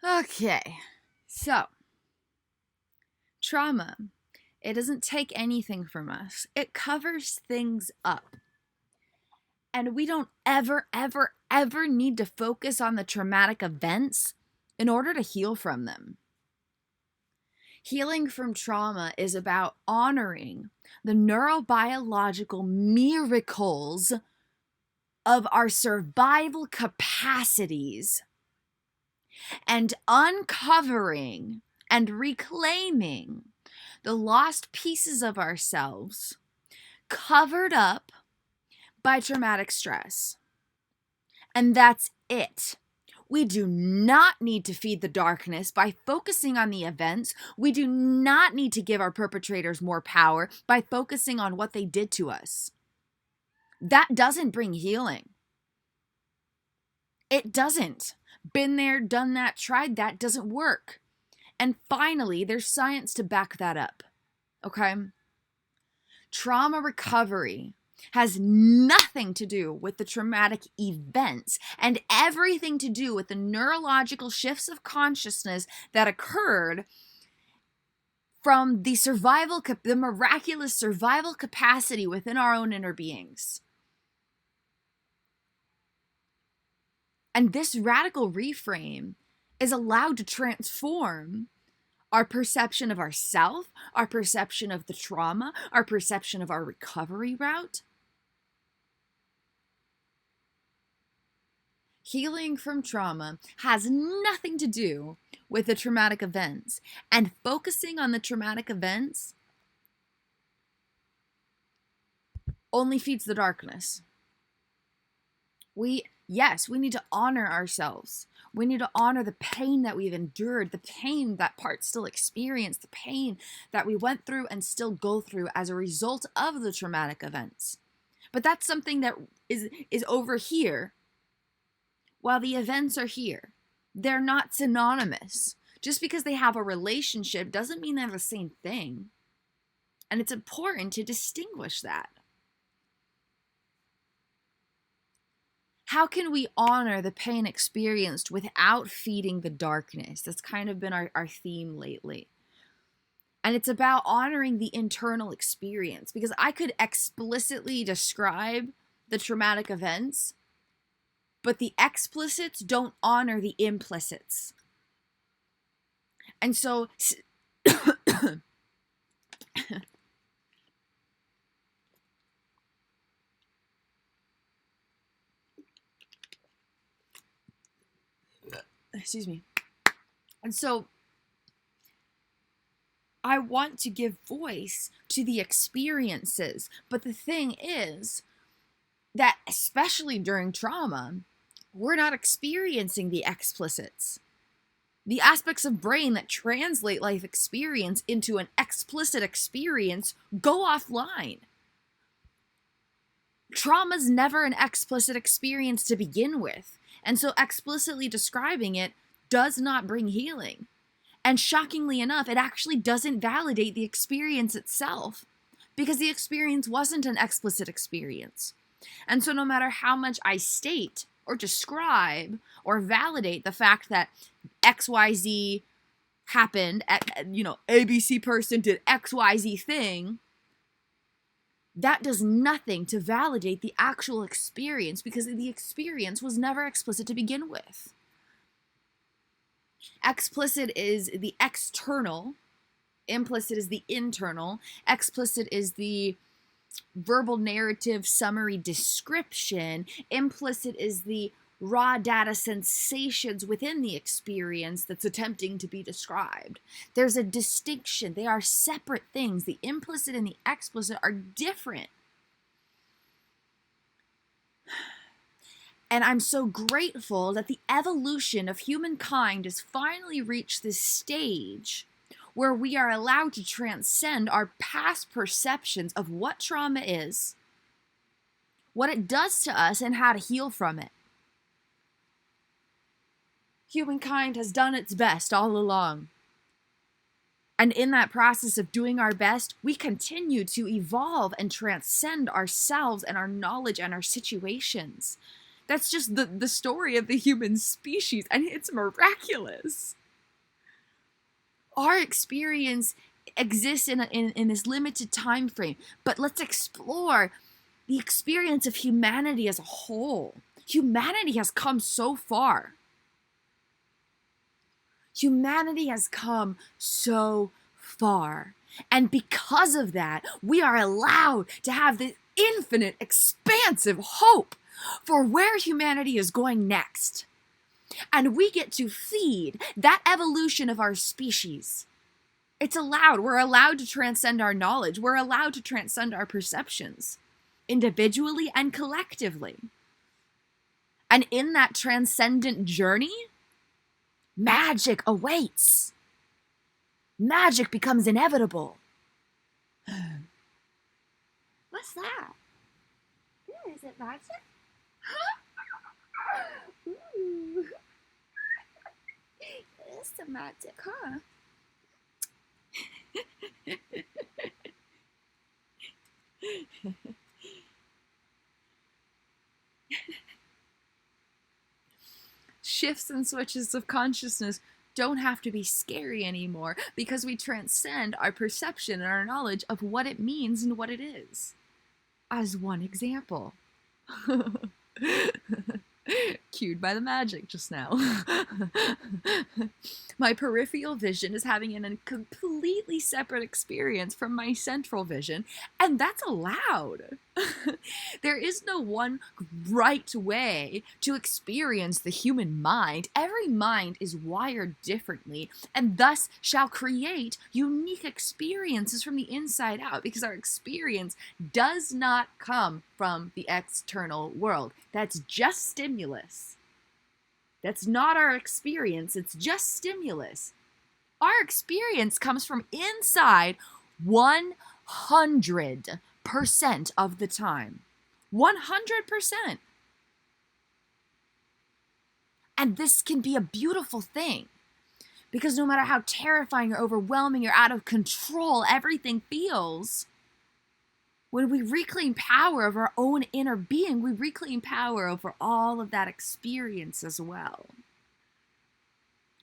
Okay, so trauma, it doesn't take anything from us, it covers things up. And we don't ever need to focus on the traumatic events in order to heal from them. Healing from trauma is about honoring the neurobiological miracles of our survival capacities and uncovering and reclaiming the lost pieces of ourselves covered up by traumatic stress. And that's it. We do not need to feed the darkness by focusing on the events. We do not need to give our perpetrators more power by focusing on what they did to us. That doesn't bring healing. It doesn't. Been there, done that, tried that, doesn't work. And finally, there's science to back that up. Okay? Trauma recovery has nothing to do with the traumatic events and everything to do with the neurological shifts of consciousness that occurred from the miraculous survival capacity within our own inner beings. And this radical reframe is allowed to transform our perception of ourself, our perception of the trauma, our perception of our recovery route. Healing from trauma has nothing to do with the traumatic events, and focusing on the traumatic events only feeds the darkness. We need to honor ourselves. We need to honor the pain that we've endured, the pain that part still experience, the pain that we went through and still go through as a result of the traumatic events. But that's something that is over here while the events are here. They're not synonymous. Just because they have a relationship doesn't mean they're the same thing. And it's important to distinguish that. How can we honor the pain experienced without feeding the darkness? That's kind of been our theme lately. And it's about honoring the internal experience, because I could explicitly describe the traumatic events, but the explicits don't honor the implicits. And so excuse me. And so I want to give voice to the experiences. But the thing is that, especially during trauma, we're not experiencing the explicits. The aspects of brain that translate life experience into an explicit experience go offline. Trauma's never an explicit experience to begin with. And so explicitly describing it does not bring healing. And shockingly enough, it actually doesn't validate the experience itself, because the experience wasn't an explicit experience. And so no matter how much I state or describe or validate the fact that XYZ happened, ABC person did XYZ thing, that does nothing to validate the actual experience, because the experience was never explicit to begin with. Explicit is the external, implicit is the internal, explicit is the verbal narrative summary description, implicit is the raw data sensations within the experience that's attempting to be described. There's a distinction. They are separate things. The implicit and the explicit are different. And I'm so grateful that the evolution of humankind has finally reached this stage where we are allowed to transcend our past perceptions of what trauma is, what it does to us, and how to heal from it. Humankind has done its best all along. And in that process of doing our best, we continue to evolve and transcend ourselves and our knowledge and our situations. That's just the story of the human species, and it's miraculous. Our experience exists in this limited time frame, but let's explore the experience of humanity as a whole. Humanity has come so far. Humanity has come so far. And because of that, we are allowed to have this infinite, expansive hope for where humanity is going next. And we get to feed that evolution of our species. It's allowed. We're allowed to transcend our knowledge. We're allowed to transcend our perceptions, individually and collectively. And in that transcendent journey, magic awaits. Magic becomes inevitable. What's that? Is it magic? Ooh. It's the magic, huh? Shifts and switches of consciousness don't have to be scary anymore because we transcend our perception and our knowledge of what it means and what it is. As one example. Cued by the magic just now. My peripheral vision is having a completely separate experience from my central vision, and that's allowed. There is no one right way to experience the human mind. Every mind is wired differently, and thus shall create unique experiences from the inside out, because our experience does not come from the external world. That's just stimulus. That's not our experience, it's just stimulus. Our experience comes from inside 100% of the time. 100%. And this can be a beautiful thing, because no matter how terrifying or overwhelming or out of control everything feels, when we reclaim power of our own inner being, we reclaim power over all of that experience as well.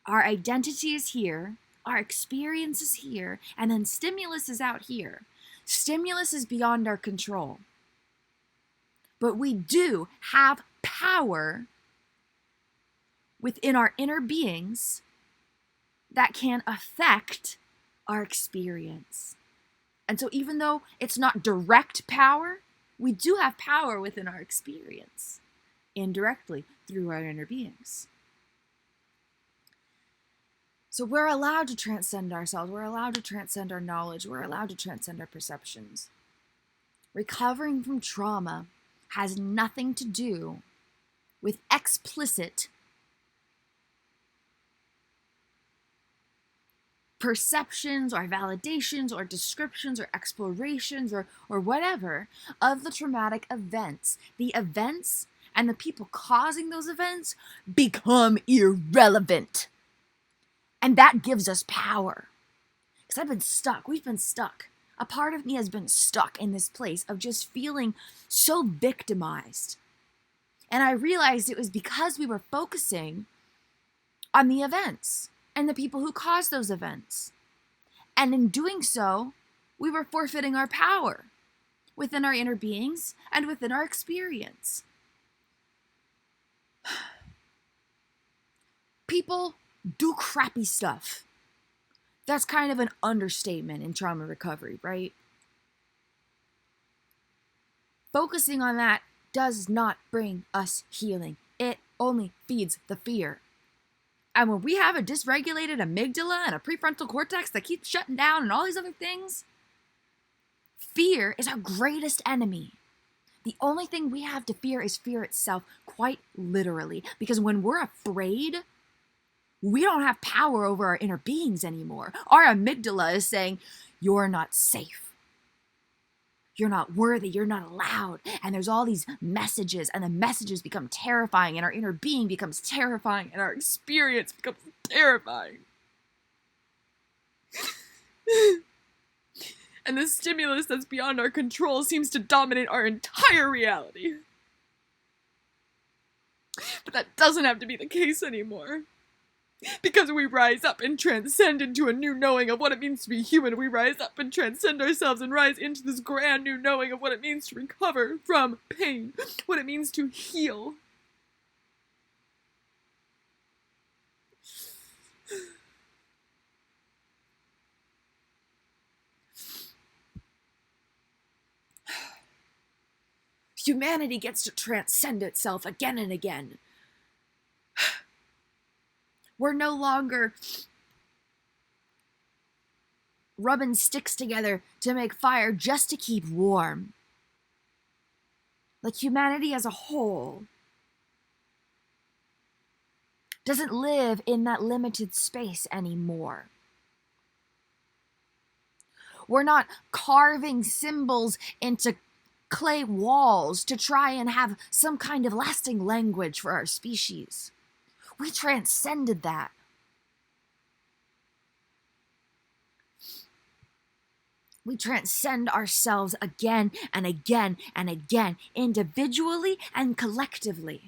Our identity is here, our experience is here, and then stimulus is out here. Stimulus is beyond our control. But we do have power within our inner beings that can affect our experience. And so even though it's not direct power, we do have power within our experience, indirectly through our inner beings. So we're allowed to transcend ourselves, we're allowed to transcend our knowledge, we're allowed to transcend our perceptions. Recovering from trauma has nothing to do with explicit perceptions or validations or descriptions or explorations or whatever of the traumatic events. The events and the people causing those events become irrelevant. And that gives us power. Because I've been stuck. We've been stuck. A part of me has been stuck in this place of just feeling so victimized. And I realized it was because we were focusing on the events and the people who caused those events. And in doing so, we were forfeiting our power within our inner beings and within our experience. People do crappy stuff. That's kind of an understatement in trauma recovery, right? Focusing on that does not bring us healing. It only feeds the fear. And when we have a dysregulated amygdala and a prefrontal cortex that keeps shutting down and all these other things, fear is our greatest enemy. The only thing we have to fear is fear itself, quite literally. Because when we're afraid, we don't have power over our inner beings anymore. Our amygdala is saying, you're not safe. You're not worthy, you're not allowed. And there's all these messages, and the messages become terrifying, and our inner being becomes terrifying, and our experience becomes terrifying. And the stimulus that's beyond our control seems to dominate our entire reality. But that doesn't have to be the case anymore. Because we rise up and transcend into a new knowing of what it means to be human. We rise up and transcend ourselves and rise into this grand new knowing of what it means to recover from pain, what it means to heal. Humanity gets to transcend itself again and again. We're no longer rubbing sticks together to make fire just to keep warm. Like, humanity as a whole doesn't live in that limited space anymore. We're not carving symbols into clay walls to try and have some kind of lasting language for our species. We transcended that. We transcend ourselves again and again and again, individually and collectively.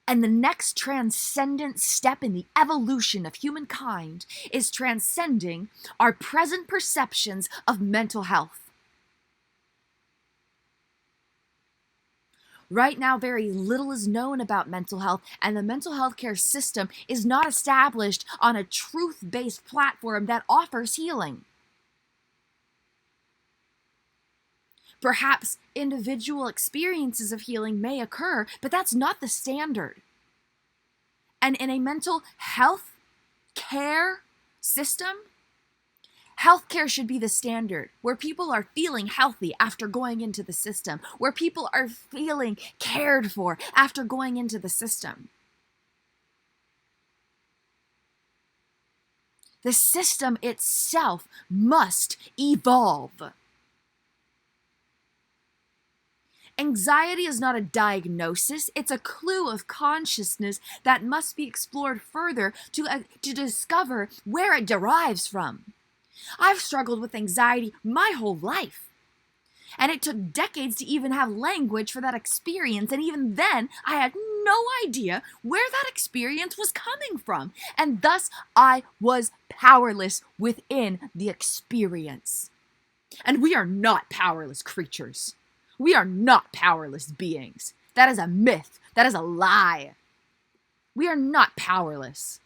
And the next transcendent step in the evolution of humankind is transcending our present perceptions of mental health. Right now, very little is known about mental health, and the mental health care system is not established on a truth-based platform that offers healing. Perhaps individual experiences of healing may occur, but that's not the standard. And in a mental health care system, healthcare should be the standard, where people are feeling healthy after going into the system, where people are feeling cared for after going into the system. The system itself must evolve. Anxiety is not a diagnosis, it's a clue of consciousness that must be explored further to discover where it derives from. I've struggled with anxiety my whole life, and it took decades to even have language for that experience, and even then, I had no idea where that experience was coming from, and thus I was powerless within the experience. And we are not powerless creatures. We are not powerless beings. That is a myth. That is a lie. We are not powerless.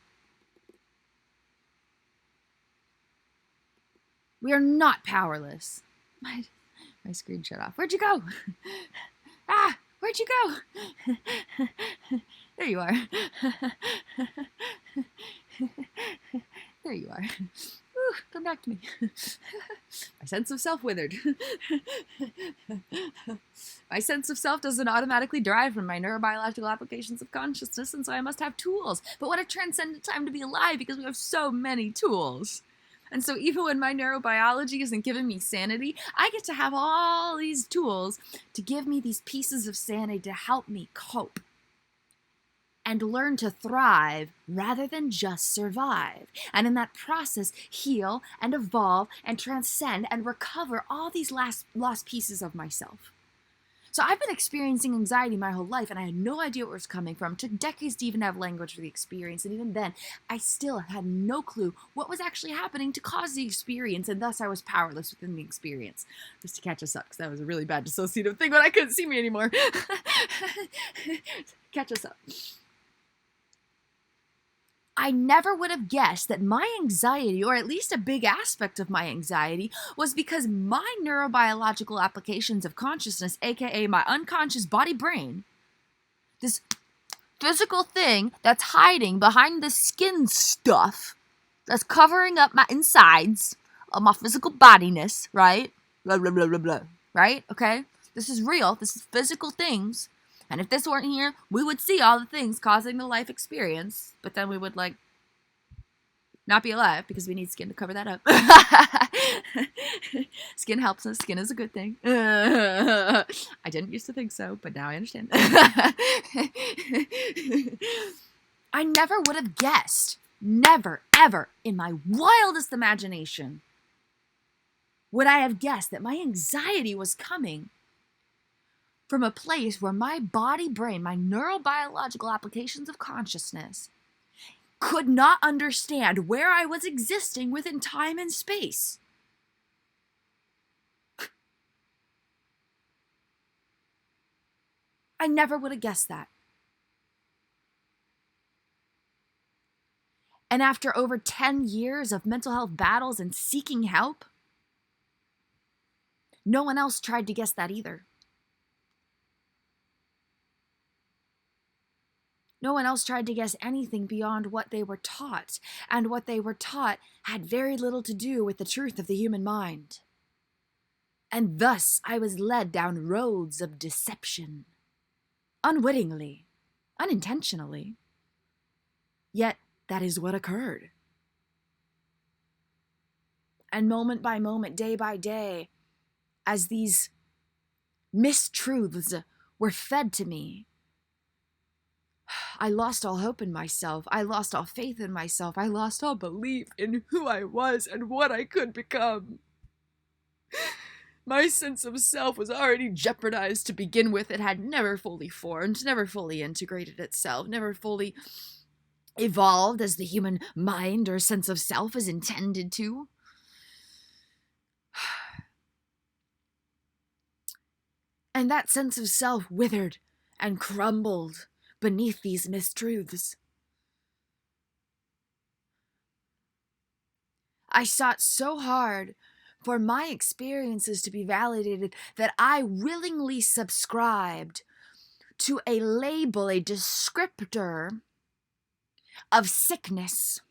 We are not powerless. My screen shut off. Where'd you go? Where'd you go? There you are. There you are. Whew, come back to me. My sense of self withered. My sense of self doesn't automatically derive from my neurobiological applications of consciousness, and so I must have tools. But what a transcendent time to be alive, because we have so many tools. And so even when my neurobiology isn't giving me sanity, I get to have all these tools to give me these pieces of sanity to help me cope and learn to thrive rather than just survive. And in that process, heal and evolve and transcend and recover all these lost pieces of myself. So I've been experiencing anxiety my whole life, and I had no idea where it was coming from. It took decades to even have language for the experience, and even then, I still had no clue what was actually happening to cause the experience, and thus I was powerless within the experience. Just to catch us up, because that was a really bad dissociative thing when I couldn't see me anymore. Catch us up. I never would have guessed that my anxiety, or at least a big aspect of my anxiety, was because my neurobiological applications of consciousness, aka my unconscious body-brain, this physical thing that's hiding behind the skin stuff, that's covering up my insides of my physical bodiness, right? Blah, blah, blah, blah, blah, right? Okay? This is real. This is physical things. And if this weren't here, we would see all the things causing the life experience, but then we would, not be alive because we need skin to cover that up. Skin helps us. Skin is a good thing. I didn't used to think so, but now I understand. I never would have guessed, never, ever, in my wildest imagination, would I have guessed that my anxiety was coming from a place where my body, brain, my neurobiological applications of consciousness could not understand where I was existing within time and space. I never would have guessed that. And after over 10 years of mental health battles and seeking help, no one else tried to guess that either. No one else tried to guess anything beyond what they were taught, and what they were taught had very little to do with the truth of the human mind. And thus I was led down roads of deception, unwittingly, unintentionally. Yet that is what occurred. And moment by moment, day by day, as these mistruths were fed to me, I lost all hope in myself. I lost all faith in myself. I lost all belief in who I was and what I could become. My sense of self was already jeopardized to begin with. It had never fully formed, never fully integrated itself, never fully evolved as the human mind or sense of self is intended to. And that sense of self withered and crumbled beneath these mistruths. I sought so hard for my experiences to be validated that I willingly subscribed to a label, a descriptor of sickness.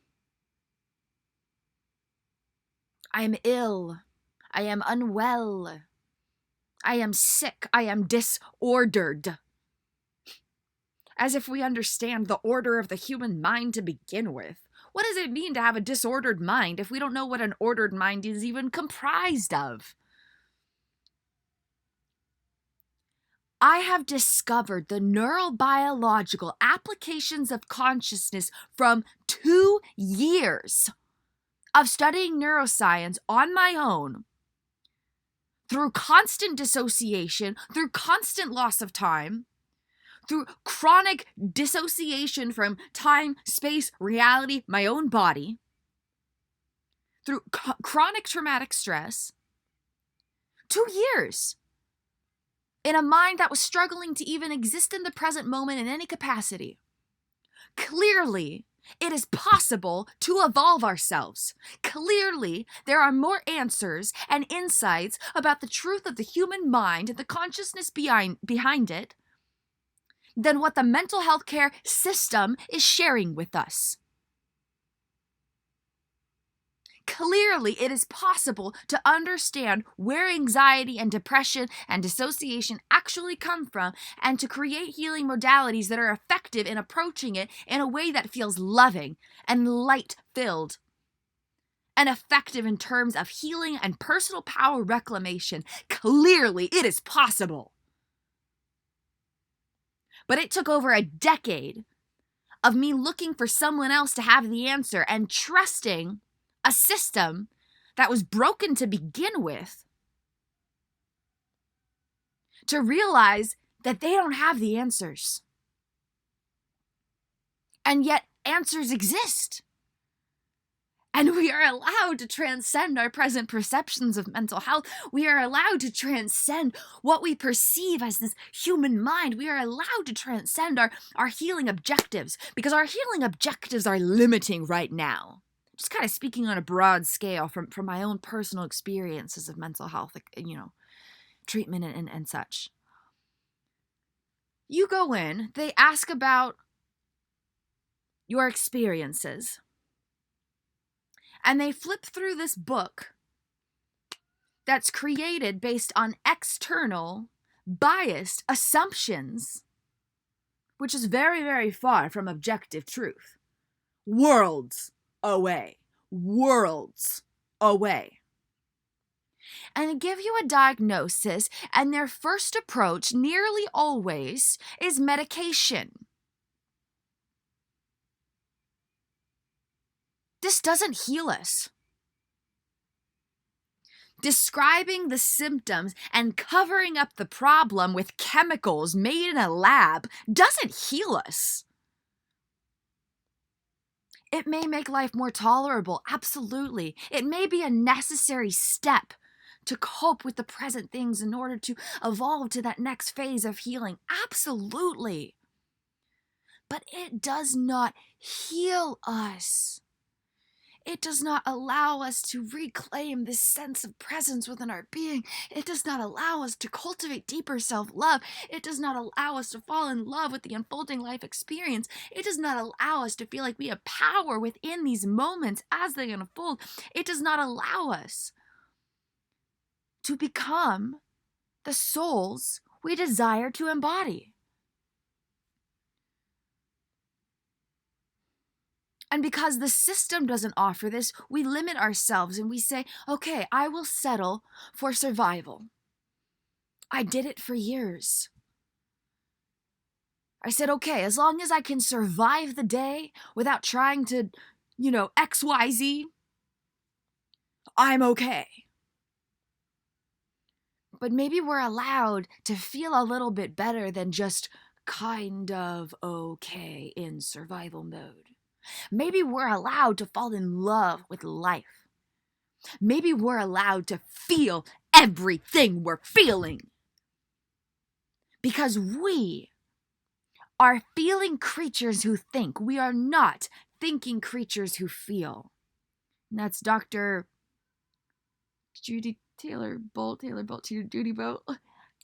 I am ill. I am unwell. I am sick. I am disordered. As if we understand the order of the human mind to begin with. What does it mean to have a disordered mind if we don't know what an ordered mind is even comprised of? I have discovered the neurobiological applications of consciousness from 2 years of studying neuroscience on my own, through constant dissociation, through constant loss of time, through chronic dissociation from time, space, reality, my own body, through chronic traumatic stress. 2 years in a mind that was struggling to even exist in the present moment in any capacity. Clearly, it is possible to evolve ourselves. Clearly, there are more answers and insights about the truth of the human mind and the consciousness behind it than what the mental health care system is sharing with us. Clearly, it is possible to understand where anxiety and depression and dissociation actually come from and to create healing modalities that are effective in approaching it in a way that feels loving and light-filled and effective in terms of healing and personal power reclamation. Clearly, it is possible. But it took over a decade of me looking for someone else to have the answer and trusting a system that was broken to begin with to realize that they don't have the answers. And yet answers exist. And we are allowed to transcend our present perceptions of mental health. We are allowed to transcend what we perceive as this human mind. We are allowed to transcend our healing objectives, because our healing objectives are limiting right now. Just kind of speaking on a broad scale from my own personal experiences of mental health, treatment and such. You go in, they ask about your experiences, and they flip through this book that's created based on external, biased assumptions, which is very, very far from objective truth. Worlds away. Worlds away. And they give you a diagnosis, and their first approach nearly always is medication. This doesn't heal us. Describing the symptoms and covering up the problem with chemicals made in a lab doesn't heal us. It may make life more tolerable, absolutely. It may be a necessary step to cope with the present things in order to evolve to that next phase of healing, absolutely. But it does not heal us. It does not allow us to reclaim this sense of presence within our being. It does not allow us to cultivate deeper self-love. It does not allow us to fall in love with the unfolding life experience. It does not allow us to feel like we have power within these moments as they unfold. It does not allow us to become the souls we desire to embody. And because the system doesn't offer this, we limit ourselves and we say, okay, I will settle for survival. I did it for years. I said, okay, as long as I can survive the day without trying to, XYZ, I'm okay. But maybe we're allowed to feel a little bit better than just kind of okay in survival mode. Maybe we're allowed to fall in love with life. Maybe we're allowed to feel everything we're feeling. Because we are feeling creatures who think. We are not thinking creatures who feel. And that's Dr. Judy Bolt,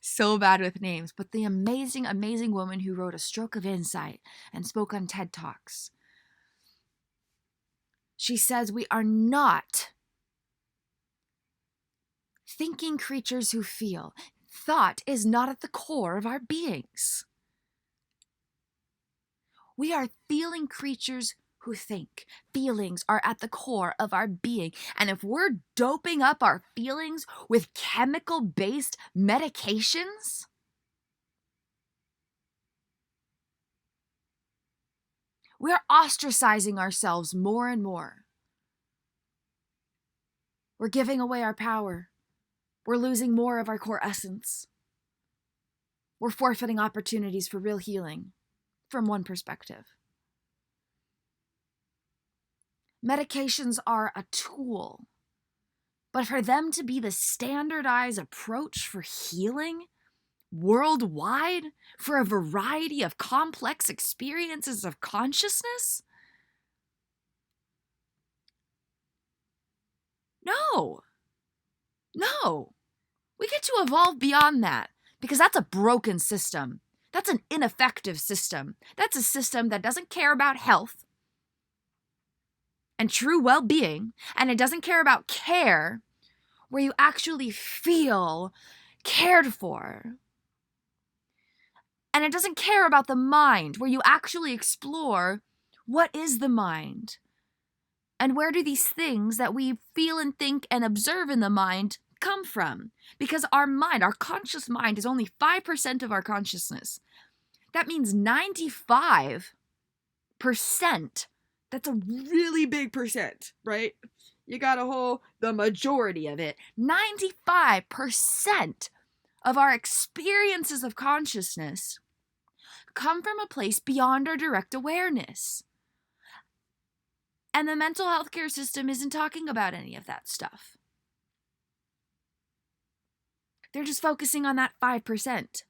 so bad with names, but the amazing, amazing woman who wrote A Stroke of Insight and spoke on TED Talks. She says we are not thinking creatures who feel. Thought is not at the core of our beings. We are feeling creatures who think. Feelings are at the core of our being. And if we're doping up our feelings with chemical-based medications, we're ostracizing ourselves more and more. We're giving away our power. We're losing more of our core essence. We're forfeiting opportunities for real healing from one perspective. Medications are a tool, but for them to be the standardized approach for healing worldwide for a variety of complex experiences of consciousness? No. We get to evolve beyond that because that's a broken system. That's an ineffective system. That's a system that doesn't care about health and true well-being, and it doesn't care about care where you actually feel cared for. And it doesn't care about the mind where you actually explore what is the mind and where do these things that we feel and think and observe in the mind come from? Because our mind, our conscious mind, is only 5% of our consciousness. That means 95%. That's a really big percent, right? You got the majority of it. 95% of our experiences of consciousness come from a place beyond our direct awareness. And the mental health care system isn't talking about any of that stuff. They're just focusing on that 5%.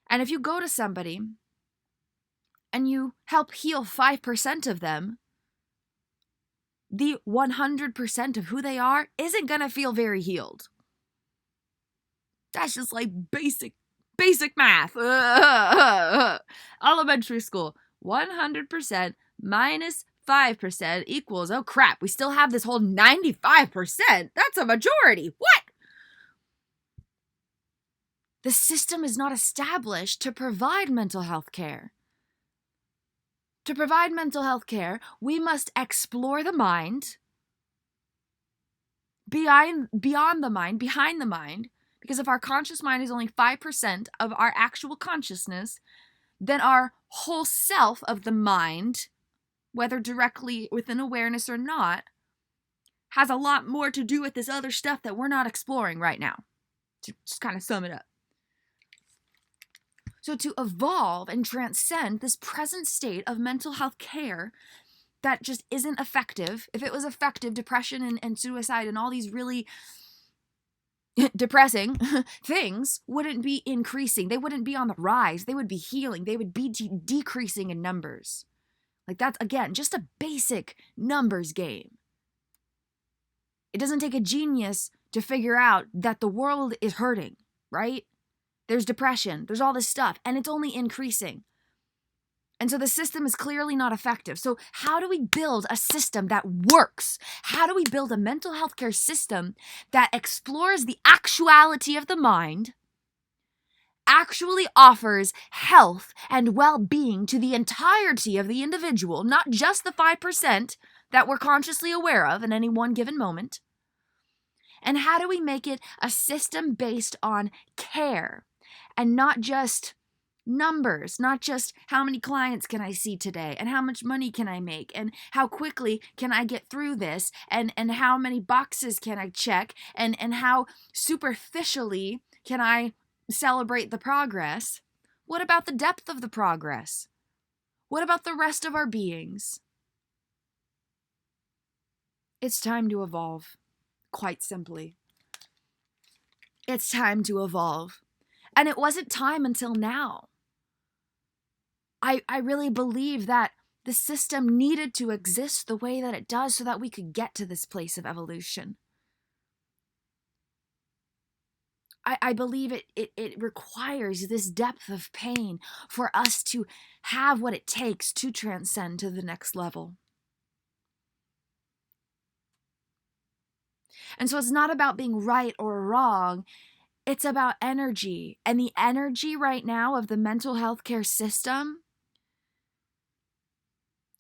And if you go to somebody and you help heal 5% of them, the 100% of who they are isn't going to feel very healed. That's just like basic math. Elementary school. 100% minus 5% equals, oh crap, we still have this whole 95%. That's a majority. What? The system is not established to provide mental health care. To provide mental health care, we must explore the mind, beyond the mind, behind the mind, because if our conscious mind is only 5% of our actual consciousness, then our whole self of the mind, whether directly within awareness or not, has a lot more to do with this other stuff that we're not exploring right now, to just kind of sum it up. So to evolve and transcend this present state of mental health care that just isn't effective. If it was effective, depression and suicide and all these really depressing things wouldn't be increasing. They wouldn't be on the rise. They would be healing. They would be decreasing in numbers. Like, that's, again, just a basic numbers game. It doesn't take a genius to figure out that the world is hurting, right? There's depression. There's all this stuff, and it's only increasing. And so the system is clearly not effective. So how do we build a system that works? How do we build a mental health care system that explores the actuality of the mind, actually offers health and well-being to the entirety of the individual, not just the 5% that we're consciously aware of in any one given moment? And how do we make it a system based on care and not just numbers, not just how many clients can I see today and how much money can I make and how quickly can I get through this and how many boxes can I check and how superficially can I celebrate the progress? What about the depth of the progress? What about the rest of our beings? It's time to evolve, quite simply. It's time to evolve. And it wasn't time until now. I really believe that the system needed to exist the way that it does so that we could get to this place of evolution. I believe it requires this depth of pain for us to have what it takes to transcend to the next level. And so it's not about being right or wrong. It's about energy. And the energy right now of the mental health care system,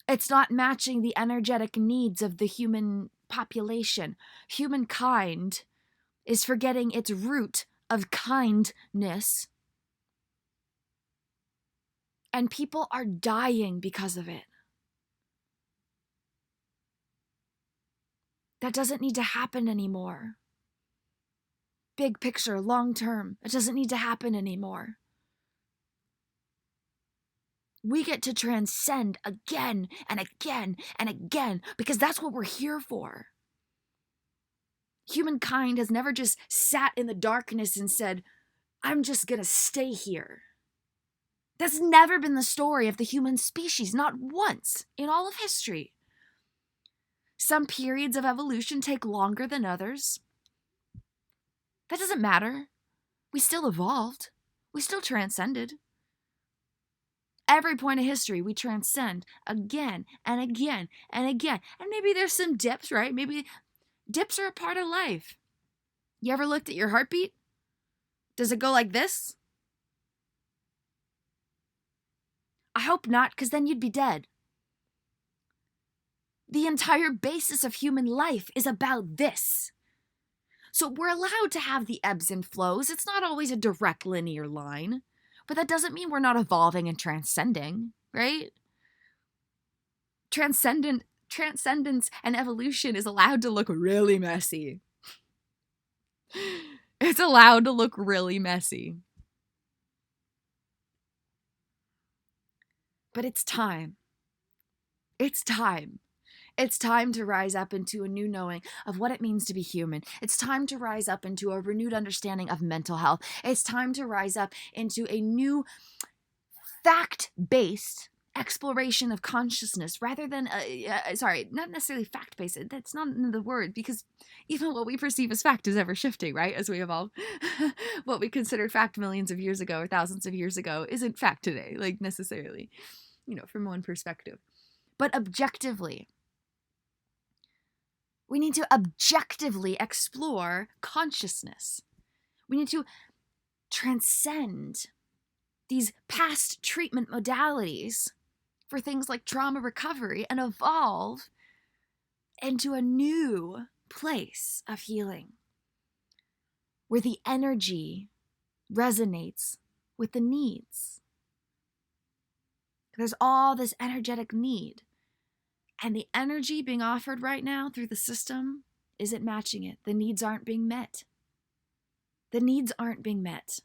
it's not matching the energetic needs of the human population. Humankind is forgetting its root of kindness. And people are dying because of it. That doesn't need to happen anymore. Big picture, long term, it doesn't need to happen anymore. We get to transcend again and again and again because that's what we're here for. Humankind has never just sat in the darkness and said, I'm just going to stay here. That's never been the story of the human species, not once in all of history. Some periods of evolution take longer than others. That doesn't matter. We still evolved. We still transcended. Every point of history, we transcend again and again and again. And maybe there's some dips, right? Maybe dips are a part of life. You ever looked at your heartbeat? Does it go like this? I hope not, because then you'd be dead. The entire basis of human life is about this. So we're allowed to have the ebbs and flows. It's not always a direct linear line. But that doesn't mean we're not evolving and transcending, right? Transcendence and evolution is allowed to look really messy. It's allowed to look really messy. But it's time. It's time. It's time to rise up into a new knowing of what it means to be human. It's time to rise up into a renewed understanding of mental health. It's time to rise up into a new fact-based exploration of consciousness rather than, not necessarily fact-based. That's not the word, because even what we perceive as fact is ever shifting, right? As we evolve. What we considered fact millions of years ago or thousands of years ago isn't fact today, like necessarily, from one perspective. But objectively, we need to objectively explore consciousness. We need to transcend these past treatment modalities for things like trauma recovery and evolve into a new place of healing where the energy resonates with the needs. There's all this energetic need. And the energy being offered right now through the system isn't matching it. The needs aren't being met. The needs aren't being met.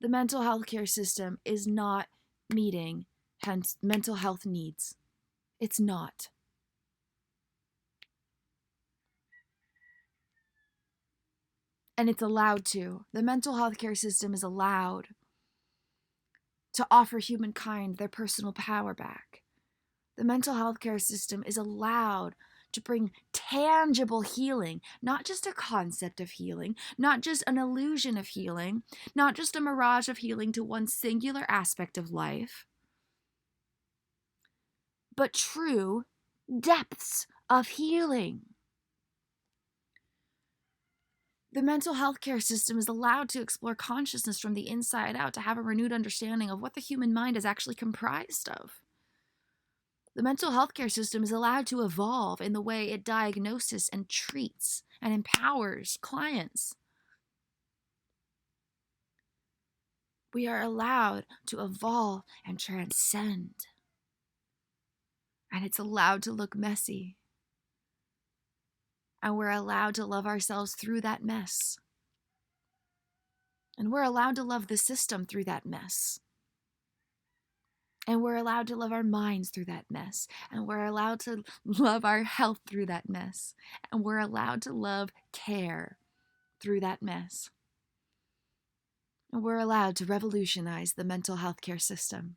The mental health care system is not meeting hence mental health needs. It's not. And it's allowed to. The mental health care system is allowed to offer humankind their personal power back. The mental health care system is allowed to bring tangible healing, not just a concept of healing, not just an illusion of healing, not just a mirage of healing to one singular aspect of life, but true depths of healing. The mental health care system is allowed to explore consciousness from the inside out, to have a renewed understanding of what the human mind is actually comprised of. The mental health care system is allowed to evolve in the way it diagnoses and treats and empowers clients. We are allowed to evolve and transcend. And it's allowed to look messy. And we're allowed to love ourselves through that mess. And we're allowed to love the system through that mess. And we're allowed to love our minds through that mess. And we're allowed to love our health through that mess. And we're allowed to love care through that mess. And we're allowed to revolutionize the mental health care system.